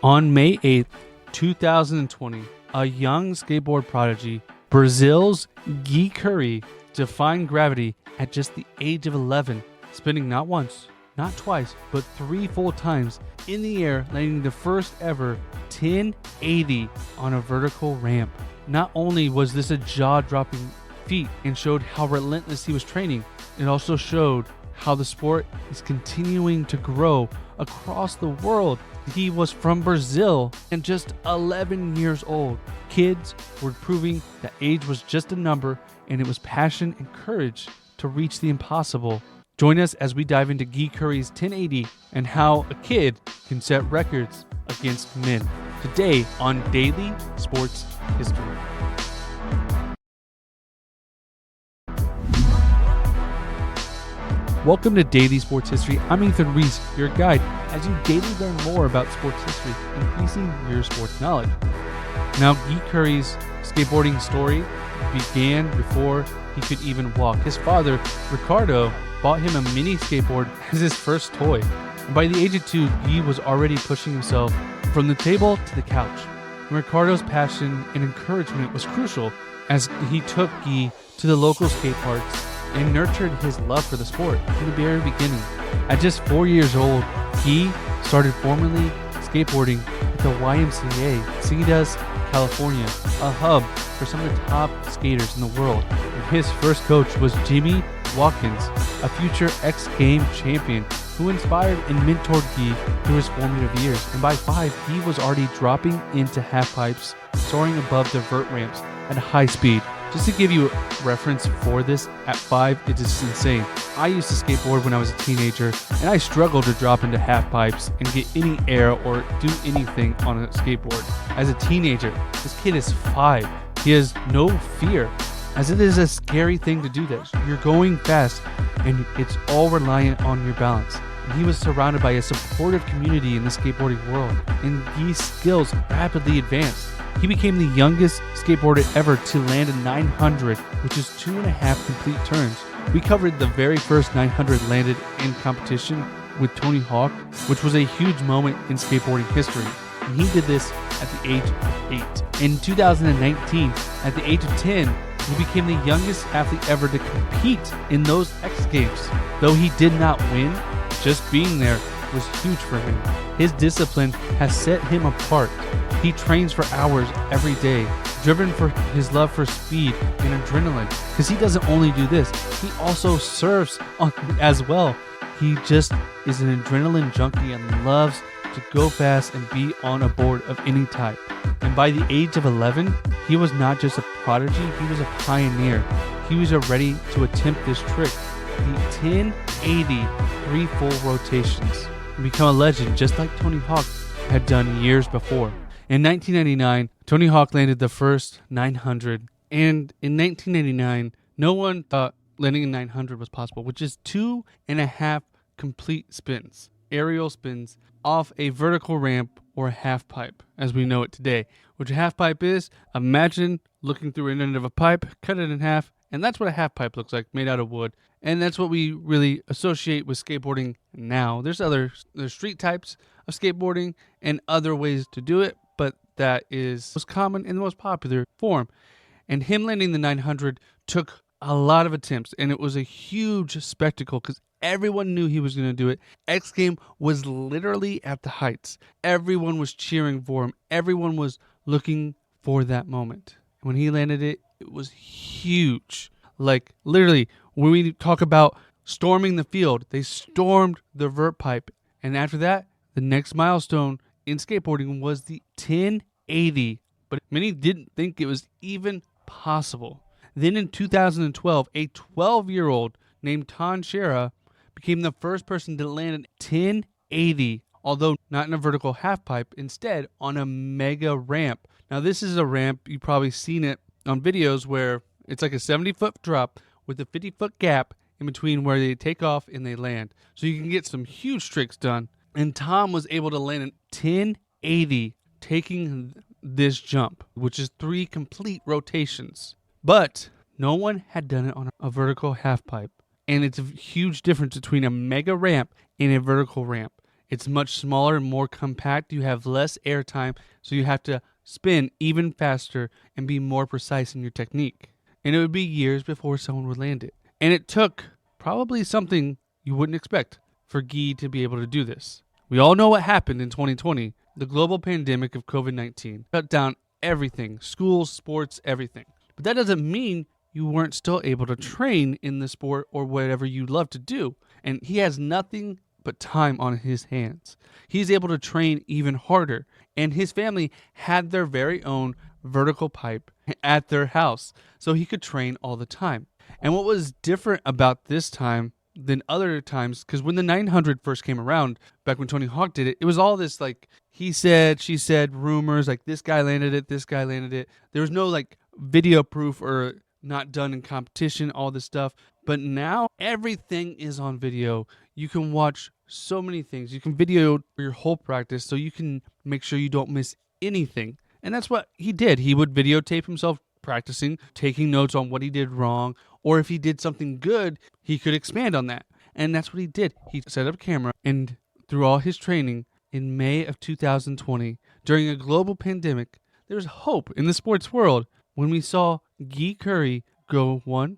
On May 8th, 2020, a young skateboard prodigy, Brazil's Gui Khury, defied gravity at just the age of 11, spinning not once, not twice, but 3 full times in the air, landing the first ever 1080 on a vertical ramp. Not only was this a jaw-dropping feat and showed how relentless he was training, it also showed how the sport is continuing to grow across the world. He was from Brazil and just 11 years old. Kids were proving that age was just a number, and it was passion and courage to reach the impossible. Join us as we dive into Gui Khury's 1080 and how a kid can set records against men. Today on Daily Sports History. Welcome to Daily Sports History. I'm Ethan Reese, your guide, as you daily learn more about sports history, increasing your sports knowledge. Now, Gui Khury's skateboarding story began before he could even walk. His father, Ricardo, bought him a mini skateboard as his first toy. And by the age of 2, Gui was already pushing himself from the table to the couch. And Ricardo's passion and encouragement was crucial as he took Gui to the local skate parks and nurtured his love for the sport from the very beginning. At just 4 years old, Gui started formally skateboarding at the YMCA, Ciudad, California, a hub for some of the top skaters in the world. And his first coach was Jimmy Watkins, a future X Games champion who inspired and mentored Gui through his formative years. And by 5, he was already dropping into half pipes, soaring above the vert ramps at a high speed. Just to give you a reference for this, at 5, it is insane. I used to skateboard when I was a teenager, and I struggled to drop into half pipes and get any air or do anything on a skateboard. As a teenager, this kid is 5. He has no fear, as it is a scary thing to do this. You're going fast, and it's all reliant on your balance. And he was surrounded by a supportive community in the skateboarding world, and Gui's skills rapidly advanced. He became the youngest skateboarder ever to land a 900, which is 2.5 complete turns. We covered the very first 900 landed in competition with Tony Hawk, which was a huge moment in skateboarding history. And he did this at the age of 8. In 2019, at the age of 10, he became the youngest athlete ever to compete in those X Games. Though he did not win, just being there was huge for him. His discipline has set him apart. He trains for hours every day, driven for his love for speed and adrenaline. Because he doesn't only do this, he also surfs as well. He just is an adrenaline junkie and loves to go fast and be on a board of any type. And by the age of 11, he was not just a prodigy, he was a pioneer. He was ready to attempt this trick, the 1080 3 full rotations, and become a legend just like Tony Hawk had done years before. In 1999, Tony Hawk landed the first 900, and in 1999, no one thought landing a 900 was possible, which is 2.5 complete spins, aerial spins, off a vertical ramp or a half pipe, as we know it today. Which a half pipe is, imagine looking through an end of a pipe, cut it in half, and that's what a half pipe looks like, made out of wood. And that's what we really associate with skateboarding now. There's street types of skateboarding and other ways to do it, but that is most common and the most popular form. And him landing the 900 took a lot of attempts, and it was a huge spectacle because everyone knew he was going to do it. X Game was literally at the heights. Everyone was cheering for him. Everyone was looking for that moment. When he landed it, it was huge. Like literally, when we talk about storming the field, they stormed the vert pipe. And after that, the next milestone in skateboarding was the 1080. But many didn't think it was even possible. Then in 2012, a 12-year-old named Schaar became the first person to land an 1080, although not in a vertical half pipe, instead on a mega ramp. Now this is a ramp, you've probably seen it on videos where it's like a 70-foot drop with a 50-foot gap in between where they take off and they land. So you can get some huge tricks done. And Tom was able to land a 1080, taking this jump, which is 3 complete rotations. But no one had done it on a vertical half pipe. And it's a huge difference between a mega ramp and a vertical ramp. It's much smaller and more compact. You have less air time, so you have to spin even faster and be more precise in your technique. And it would be years before someone would land it. And it took probably something you wouldn't expect for Guy to be able to do this. We all know what happened in 2020. The global pandemic of COVID-19 shut down everything, schools, sports, everything. But that doesn't mean you weren't still able to train in the sport or whatever you love to do. And he has nothing but time on his hands. He's able to train even harder. And his family had their very own vertical pipe at their house, so he could train all the time. And what was different about this time than other times, because when the 900 first came around, back when Tony Hawk did it, it was all this like he said, she said, rumors, like this guy landed it, this guy landed it. There was no like video proof or not done in competition, all this stuff. But now everything is on video. You can watch so many things. You can video your whole practice so you can make sure you don't miss anything. And that's what he did. He would videotape himself practicing, taking notes on what he did wrong, or if he did something good, he could expand on that. And that's what he did. He set up a camera, and through all his training in May of 2020, during a global pandemic, there was hope in the sports world when we saw Gui Khury go 1,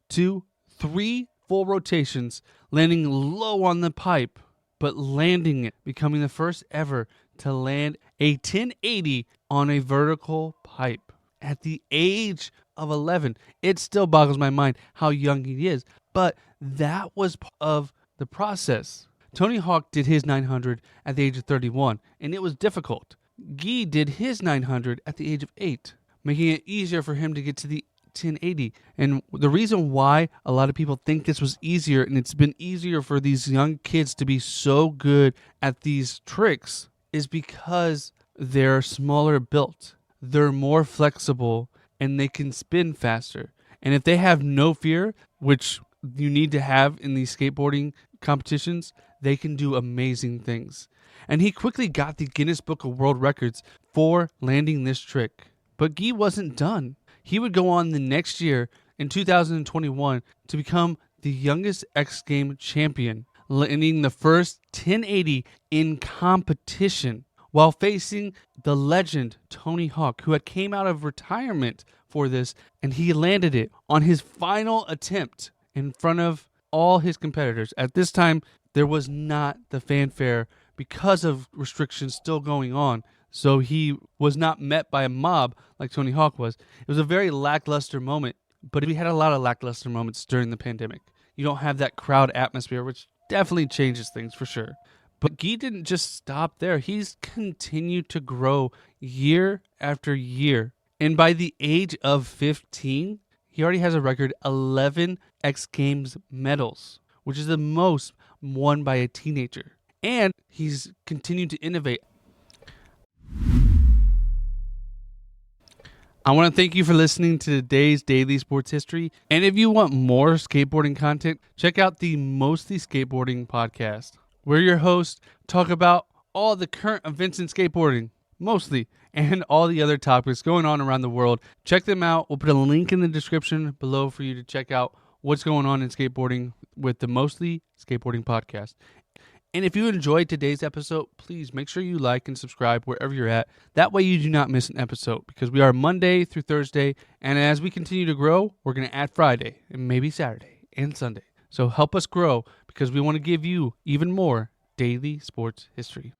2, 3 full rotations, landing low on the pipe, but landing it, becoming the first ever to land a 1080 on a vertical pipe. At the age of 11, it still boggles my mind how young he is, but that was part of the process. Tony Hawk did his 900 at the age of 31, and it was difficult. Guy did his 900 at the age of 8, making it easier for him to get to the 1080. And the reason why a lot of people think this was easier, and it's been easier for these young kids to be so good at these tricks, is because they're smaller built. They're more flexible, and they can spin faster. And if they have no fear, which you need to have in these skateboarding competitions, they can do amazing things. And he quickly got the Guinness Book of World Records for landing this trick. But Guy wasn't done. He would go on the next year, in 2021, to become the youngest X Games champion, landing the first 1080 in competition, while facing the legend Tony Hawk, who had came out of retirement for this, and he landed it on his final attempt in front of all his competitors. At this time, there was not the fanfare because of restrictions still going on, so he was not met by a mob like Tony Hawk was. It was a very lackluster moment, but we had a lot of lackluster moments during the pandemic. You don't have that crowd atmosphere, which definitely changes things for sure. But Guy didn't just stop there. He's continued to grow year after year. And by the age of 15, he already has a record 11 X Games medals, which is the most won by a teenager. And he's continued to innovate. I want to thank you for listening to today's Daily Sports History. And if you want more skateboarding content, check out the Mostly Skateboarding podcast. We're your hosts, talk about all the current events in skateboarding, mostly, and all the other topics going on around the world. Check them out. We'll put a link in the description below for you to check out what's going on in skateboarding with the Mostly Skateboarding podcast. And if you enjoyed today's episode, please make sure you like and subscribe wherever you're at. That way you do not miss an episode, because we are Monday through Thursday. And as we continue to grow, we're going to add Friday and maybe Saturday and Sunday. So help us grow, because we want to give you even more daily sports history.